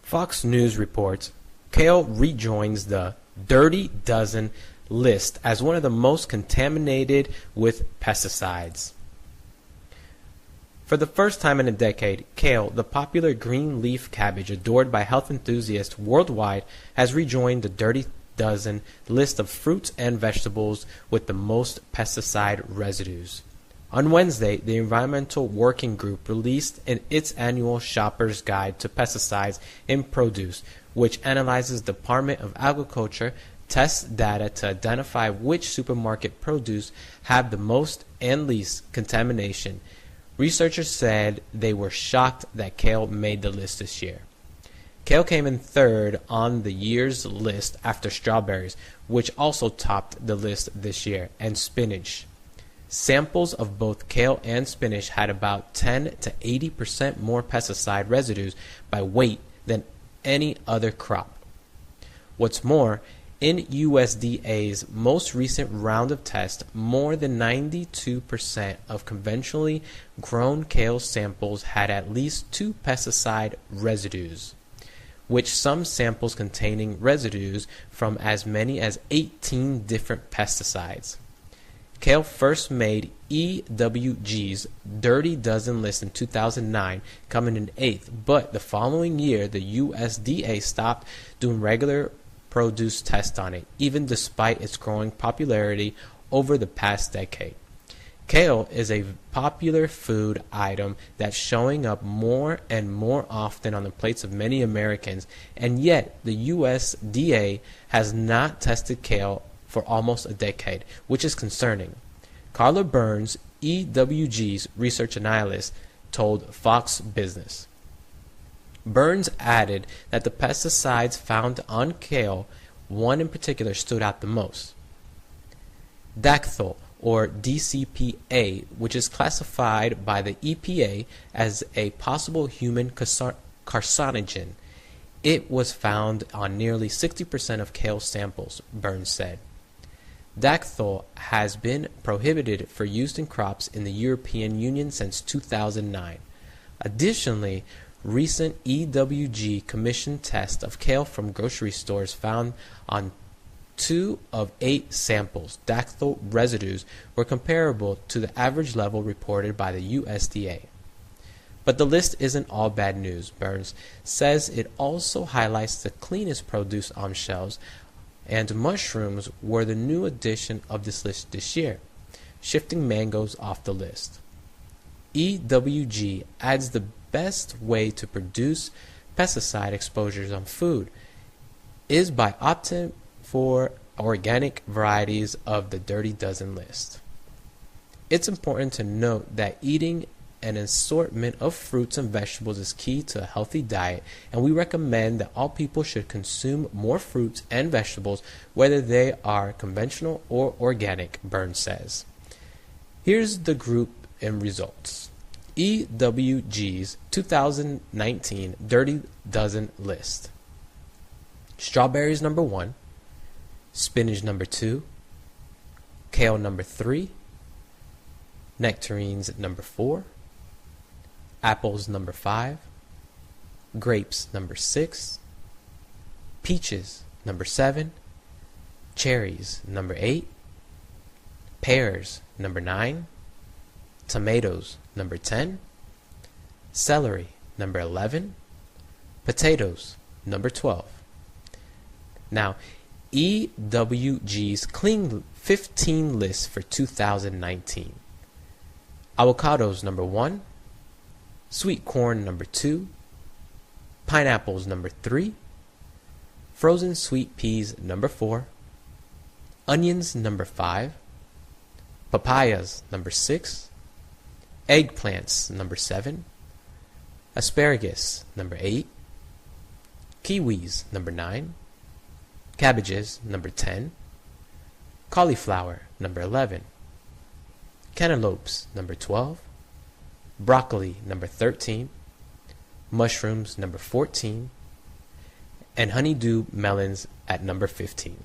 Fox News reports kale rejoins the Dirty Dozen list as one of the most contaminated with pesticides. For the first time in a decade, kale, the popular green leaf cabbage adored by health enthusiasts worldwide, has rejoined the Dirty Dozen list of fruits and vegetables with the most pesticide residues. On Wednesday, the Environmental Working Group released its annual Shopper's Guide to Pesticides in Produce, which analyzes the Department of Agriculture tests data to identify which supermarket produce have the most and least contamination. Researchers said they were shocked that kale made the list this year. Kale came in third on the year's list after strawberries, which also topped the list this year, and spinach. Samples of both kale and spinach had about 10 to 80% more pesticide residues by weight than any other crop. What's more, in USDA's most recent round of tests, more than 92% of conventionally grown kale samples had at least 2 pesticide residues, which some samples containing residues from as many as 18 different pesticides. Kale first made EWG's Dirty Dozen list in 2009, coming in 8th, but the following year the USDA stopped doing regular produce tests on it, even despite its growing popularity over the past decade. Kale is a popular food item that's showing up more and more often on the plates of many Americans, and yet the USDA has not tested kale for almost a decade, which is concerning. Carla Burns, EWG's research analyst, told Fox Business. Burns added that the pesticides found on kale, one in particular stood out the most. Dactyl, or DCPA, which is classified by the EPA as a possible human carcinogen. It was found on nearly 60% of kale samples, Burns said. Dactyl has been prohibited for use in crops in the European Union since 2009. Additionally, recent EWG commissioned tests of kale from grocery stores found on 2 of 8 samples dactyl residues were comparable to the average level reported by the USDA. But the list isn't all bad news. Burns says it also highlights the cleanest produce on shelves, and mushrooms were the new addition of this list this year, shifting mangoes off the list. EWG adds the best way to produce pesticide exposures on food is by opting for organic varieties of the Dirty Dozen list. It's important to note that eating an assortment of fruits and vegetables is key to a healthy diet, and we recommend that all people should consume more fruits and vegetables, whether they are conventional or organic, Burns says. Here's the group and results. EWG's 2019 Dirty Dozen list. Strawberries number 1, spinach number 2, kale number 3, nectarines number 4, apples number 5, grapes number 6, peaches number 7, cherries number 8, pears number 9, tomatoes number 10, celery number 11, potatoes number 12. Now, EWG's Clean 15 list for 2019. Avocados number 1, sweet corn number 2, pineapples number 3, frozen sweet peas number 4, onions number 5, papayas number 6, eggplants number 7, asparagus number 8, kiwis number 9, cabbages number 10, cauliflower number 11, cantaloupes number 12, broccoli number 13, mushrooms number 14, and honeydew melons at number 15.